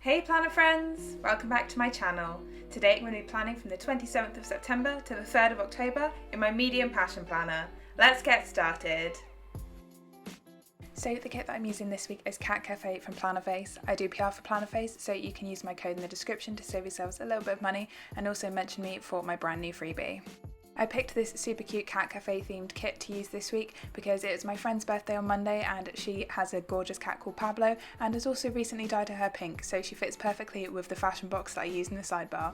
Hey planner friends! Welcome back to my channel. Today I'm going to be planning from the 27th of September to the 3rd of October in my medium passion planner. Let's get started! So the kit that I'm using this week is Cat Cafe from Plannerface. I do PR for Plannerface, so you can use my code in the description to save yourselves a little bit of money and also mention me for my brand new freebie. I picked this super cute Cat Cafe themed kit to use this week because it was my friend's birthday on Monday and she has a gorgeous cat called Pablo and has also recently dyed her hair pink, so she fits perfectly with the fashion box that I use in the sidebar.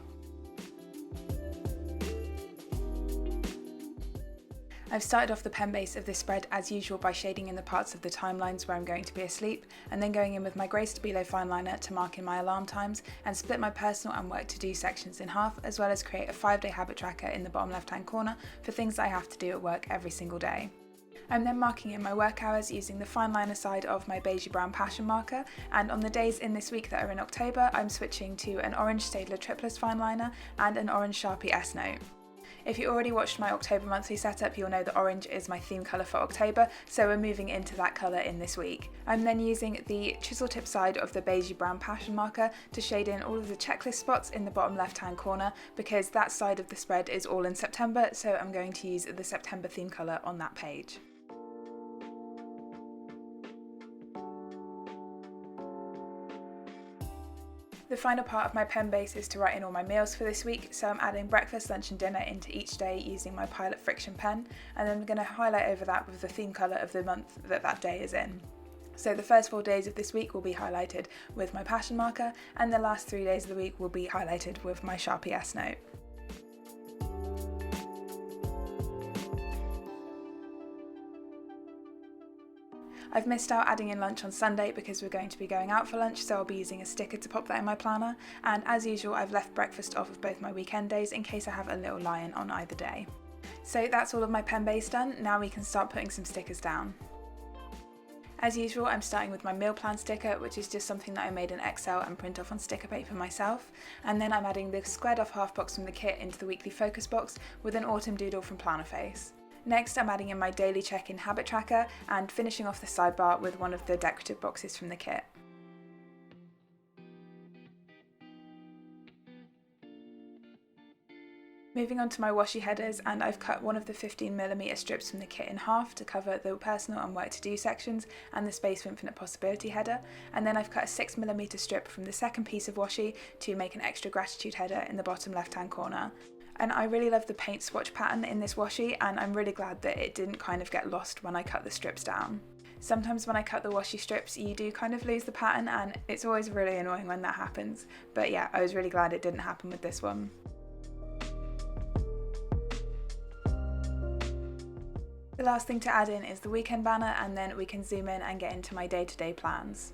I've started off the pen base of this spread as usual by shading in the parts of the timelines where I'm going to be asleep, and then going in with my grey Stabilo fine liner to mark in my alarm times and split my personal and work to do sections in half, as well as create a 5-day habit tracker in the bottom left hand corner for things that I have to do at work every single day. I'm then marking in my work hours using the fine liner side of my beigey brown passion marker, and on the days in this week that are in October I'm switching to an orange Staedtler Triplus fine liner and an orange Sharpie S Note. If you already watched my October monthly setup, you'll know that orange is my theme colour for October, so we're moving into that colour in this week. I'm then using the chisel tip side of the beigey brown passion marker to shade in all of the checklist spots in the bottom left hand corner because that side of the spread is all in September, so I'm going to use the September theme colour on that page. The final part of my pen base is to write in all my meals for this week, so I'm adding breakfast, lunch and dinner into each day using my Pilot Friction pen, and then I'm going to highlight over that with the theme colour of the month that day is in. So the first 4 days of this week will be highlighted with my passion marker, and the last 3 days of the week will be highlighted with my Sharpie S Note. I've missed out adding in lunch on Sunday because we're going to be going out for lunch, so I'll be using a sticker to pop that in my planner, and as usual I've left breakfast off of both my weekend days in case I have a little lie-in on either day. So that's all of my pen base done, now we can start putting some stickers down. As usual I'm starting with my meal plan sticker, which is just something that I made in Excel and print off on sticker paper myself, and then I'm adding the squared off half box from the kit into the weekly focus box with an autumn doodle from Plannerface. Next I'm adding in my daily check-in habit tracker and finishing off the sidebar with one of the decorative boxes from the kit. Moving on to my washi headers, and I've cut one of the 15mm strips from the kit in half to cover the personal and work to do sections and the space for infinite possibility header, and then I've cut a 6mm strip from the second piece of washi to make an extra gratitude header in the bottom left hand corner. And I really love the paint swatch pattern in this washi, and I'm really glad that it didn't kind of get lost when I cut the strips down. Sometimes when I cut the washi strips you do kind of lose the pattern, and it's always really annoying when that happens, but yeah, I was really glad it didn't happen with this one. The last thing to add in is the weekend banner, and then we can zoom in and get into my day-to-day plans.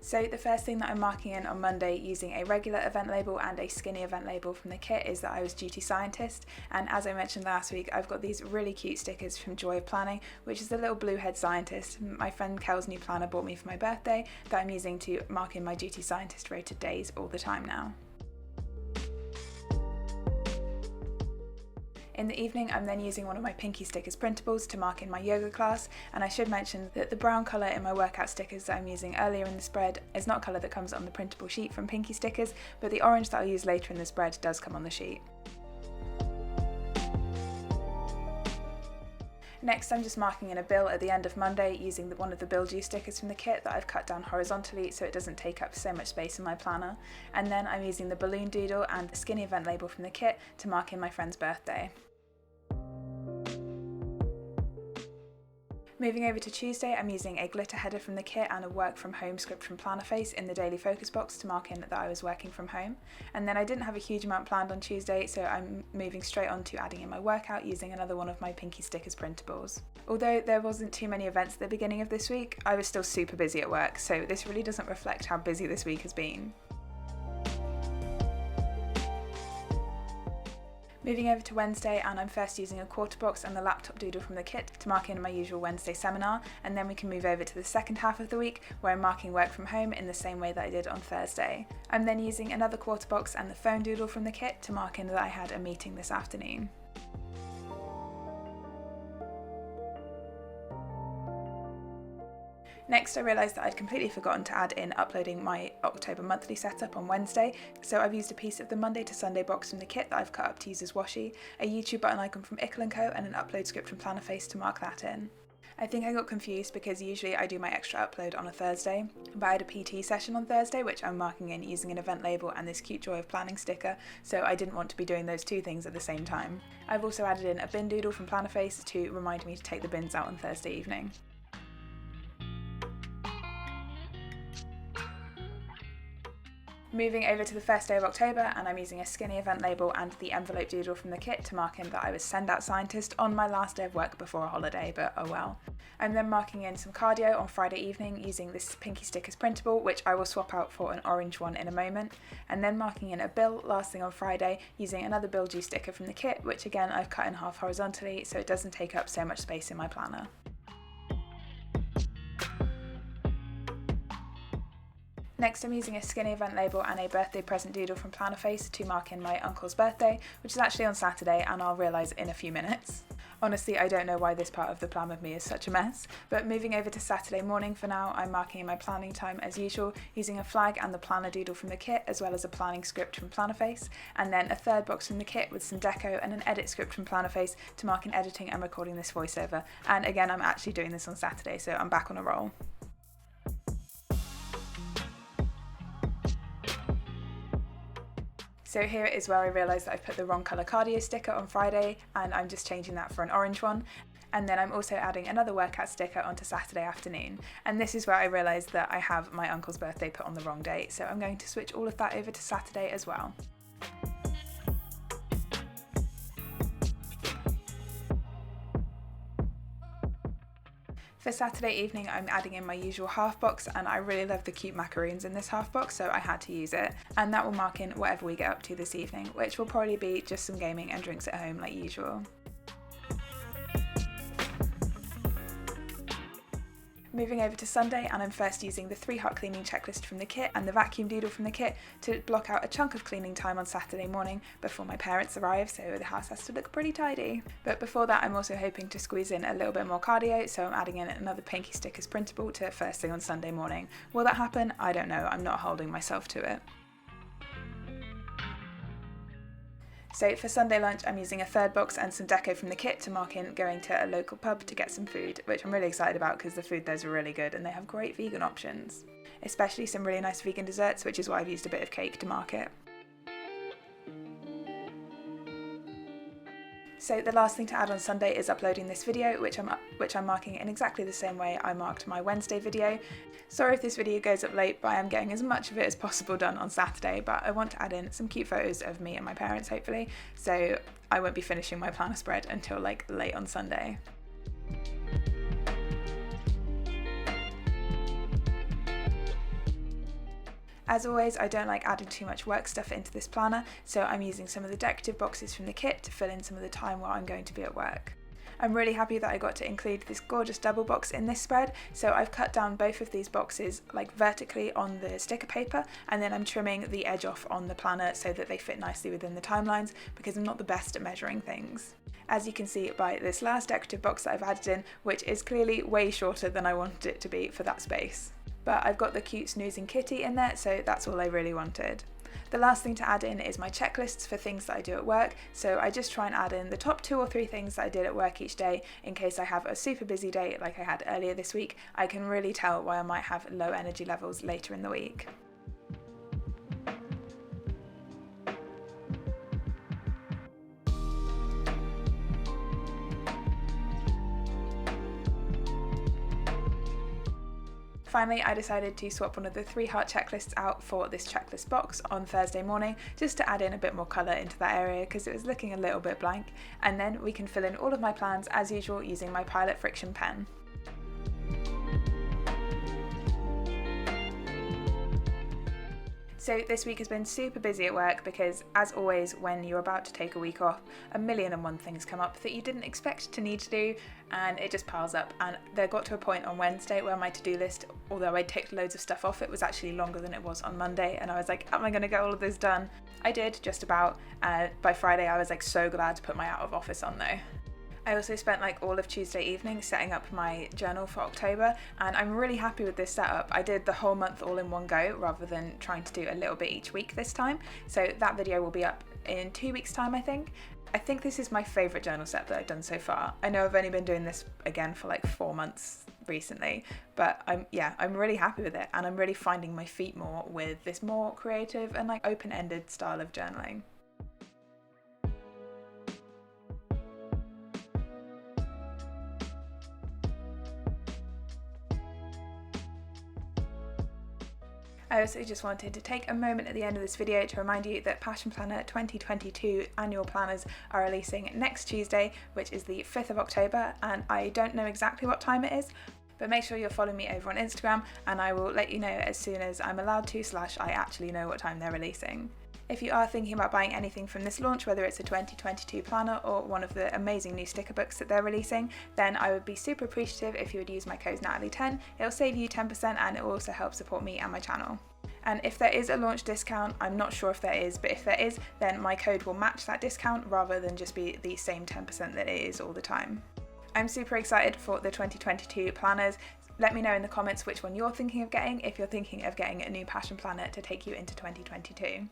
So the first thing that I'm marking in on Monday using a regular event label and a skinny event label from the kit is that I was duty scientist, and as I mentioned last week I've got these really cute stickers from Joy of Planning, which is the little blue head scientist my friend Kel's new planner bought me for my birthday that I'm using to mark in my duty scientist rated days all the time now. In the evening I'm then using one of my Pinky Stickers printables to mark in my yoga class, and I should mention that the brown colour in my workout stickers that I'm using earlier in the spread is not colour that comes on the printable sheet from Pinky Stickers, but the orange that I'll use later in the spread does come on the sheet. Next I'm just marking in a bill at the end of Monday using one of the bill due stickers from the kit that I've cut down horizontally so it doesn't take up so much space in my planner, and then I'm using the balloon doodle and the skinny event label from the kit to mark in my friend's birthday. Moving over to Tuesday, I'm using a glitter header from the kit and a work from home script from Plannerface in the daily focus box to mark in that I was working from home. And then I didn't have a huge amount planned on Tuesday, so I'm moving straight on to adding in my workout using another one of my Pinky Stickers printables. Although there wasn't too many events at the beginning of this week, I was still super busy at work, so this really doesn't reflect how busy this week has been. Moving over to Wednesday, and I'm first using a quarter box and the laptop doodle from the kit to mark in my usual Wednesday seminar, and then we can move over to the second half of the week where I'm marking work from home in the same way that I did on Thursday. I'm then using another quarter box and the phone doodle from the kit to mark in that I had a meeting this afternoon. Next, I realised that I'd completely forgotten to add in uploading my October monthly setup on Wednesday, so I've used a piece of the Monday to Sunday box from the kit that I've cut up to use as washi, a YouTube button icon from Ickle & Co and an upload script from Plannerface to mark that in. I think I got confused because usually I do my extra upload on a Thursday, but I had a PT session on Thursday which I'm marking in using an event label and this cute Joy of Planning sticker, so I didn't want to be doing those two things at the same time. I've also added in a bin doodle from Plannerface to remind me to take the bins out on Thursday evening. Moving over to the first day of October, and I'm using a skinny event label and the envelope doodle from the kit to mark in that I was send out scientist on my last day of work before a holiday, but oh well. I'm then marking in some cardio on Friday evening using this pinky stickers printable, which I will swap out for an orange one in a moment, and then marking in a bill last thing on Friday using another bill due sticker from the kit, which again I've cut in half horizontally so it doesn't take up so much space in my planner. Next, I'm using a skinny event label and a birthday present doodle from Plannerface to mark in my uncle's birthday, which is actually on Saturday, and I'll realise in a few minutes. Honestly, I don't know why this part of the plan with me is such a mess, but moving over to Saturday morning for now, I'm marking in my planning time as usual, using a flag and the planner doodle from the kit, as well as a planning script from Plannerface, and then a third box from the kit with some deco and an edit script from Plannerface to mark in editing and recording this voiceover. And again, I'm actually doing this on Saturday, so I'm back on a roll. So here is where I realised that I've put the wrong colour cardio sticker on Friday, and I'm just changing that for an orange one. And then I'm also adding another workout sticker onto Saturday afternoon. And this is where I realised that I have my uncle's birthday put on the wrong date, so I'm going to switch all of that over to Saturday as well. For Saturday evening, I'm adding in my usual half box, and I really love the cute macaroons in this half box, so I had to use it. And that will mark in whatever we get up to this evening, which will probably be just some gaming and drinks at home like usual. Moving over to Sunday, and I'm first using the 3 hot cleaning checklist from the kit and the vacuum doodle from the kit to block out a chunk of cleaning time on Saturday morning before my parents arrive, so the house has to look pretty tidy. But before that, I'm also hoping to squeeze in a little bit more cardio, so I'm adding in another pinky stickers printable to first thing on Sunday morning. Will that happen? I don't know, I'm not holding myself to it. So for Sunday lunch, I'm using a third box and some deco from the kit to mark in going to a local pub to get some food, which I'm really excited about because the food there's really good and they have great vegan options, especially some really nice vegan desserts, which is why I've used a bit of cake to mark it. So the last thing to add on Sunday is uploading this video, which I'm marking in exactly the same way I marked my Wednesday video. Sorry if this video goes up late, but I am getting as much of it as possible done on Saturday, but I want to add in some cute photos of me and my parents hopefully, so I won't be finishing my planner spread until like late on Sunday. As always, I don't like adding too much work stuff into this planner, so I'm using some of the decorative boxes from the kit to fill in some of the time while I'm going to be at work. I'm really happy that I got to include this gorgeous double box in this spread, so I've cut down both of these boxes like vertically on the sticker paper, and then I'm trimming the edge off on the planner so that they fit nicely within the timelines because I'm not the best at measuring things. As you can see by this last decorative box that I've added in, which is clearly way shorter than I wanted it to be for that space. But I've got the cute snoozing kitty in there, so that's all I really wanted. The last thing to add in is my checklists for things that I do at work, so I just try and add in the top 2 or 3 things that I did at work each day in case I have a super busy day like I had earlier this week. I can really tell why I might have low energy levels later in the week. Finally, I decided to swap one of the 3 heart checklists out for this checklist box on Thursday morning, just to add in a bit more colour into that area because it was looking a little bit blank, and then we can fill in all of my plans as usual using my Pilot Friction pen. So this week has been super busy at work because, as always, when you're about to take a week off, 1,000,001 things come up that you didn't expect to need to do, and it just piles up. And there got to a point on Wednesday where my to-do list, although I ticked loads of stuff off, it was actually longer than it was on Monday, and I was like, am I going to get all of this done? I did, just about. By Friday I was like so glad to put my out of office on though. I also spent like all of Tuesday evening setting up my journal for October, and I'm really happy with this setup. I did the whole month all in one go rather than trying to do a little bit each week this time, so that video will be up in 2 weeks time, I think. I think this is my favourite journal set that I've done so far. I know I've only been doing this again for like 4 months recently, but I'm really happy with it, and I'm really finding my feet more with this more creative and like open-ended style of journaling. I also just wanted to take a moment at the end of this video to remind you that Passion Planner 2022 annual planners are releasing next Tuesday, which is the 5th of October, and I don't know exactly what time it is, but make sure you're following me over on Instagram and I will let you know as soon as I'm allowed to / I actually know what time they're releasing. If you are thinking about buying anything from this launch, whether it's a 2022 planner or one of the amazing new sticker books that they're releasing, then I would be super appreciative if you would use my code Natalie10. It'll save you 10% and it will also help support me and my channel. And if there is a launch discount, I'm not sure if there is, but if there is, then my code will match that discount rather than just be the same 10% that it is all the time. I'm super excited for the 2022 planners. Let me know in the comments which one you're thinking of getting, if you're thinking of getting a new passion planner to take you into 2022.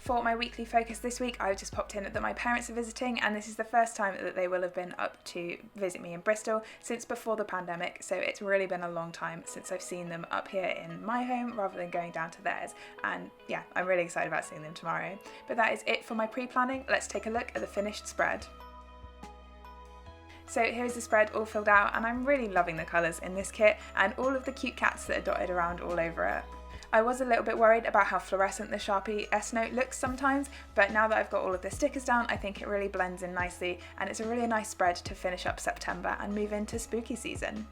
For my weekly focus this week, I've just popped in that my parents are visiting, and this is the first time that they will have been up to visit me in Bristol since before the pandemic, so it's really been a long time since I've seen them up here in my home rather than going down to theirs, and yeah, I'm really excited about seeing them tomorrow. But that is it for my pre-planning. Let's take a look at the finished spread. So here's the spread all filled out, and I'm really loving the colours in this kit and all of the cute cats that are dotted around all over it. I was a little bit worried about how fluorescent the Sharpie S-Note looks sometimes, but now that I've got all of the stickers down, I think it really blends in nicely, and it's a really nice spread to finish up September and move into spooky season.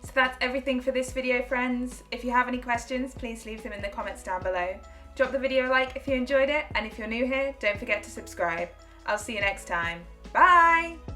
So that's everything for this video, friends. If you have any questions, please leave them in the comments down below. Drop the video a like if you enjoyed it, and if you're new here, don't forget to subscribe. I'll see you next time. Bye!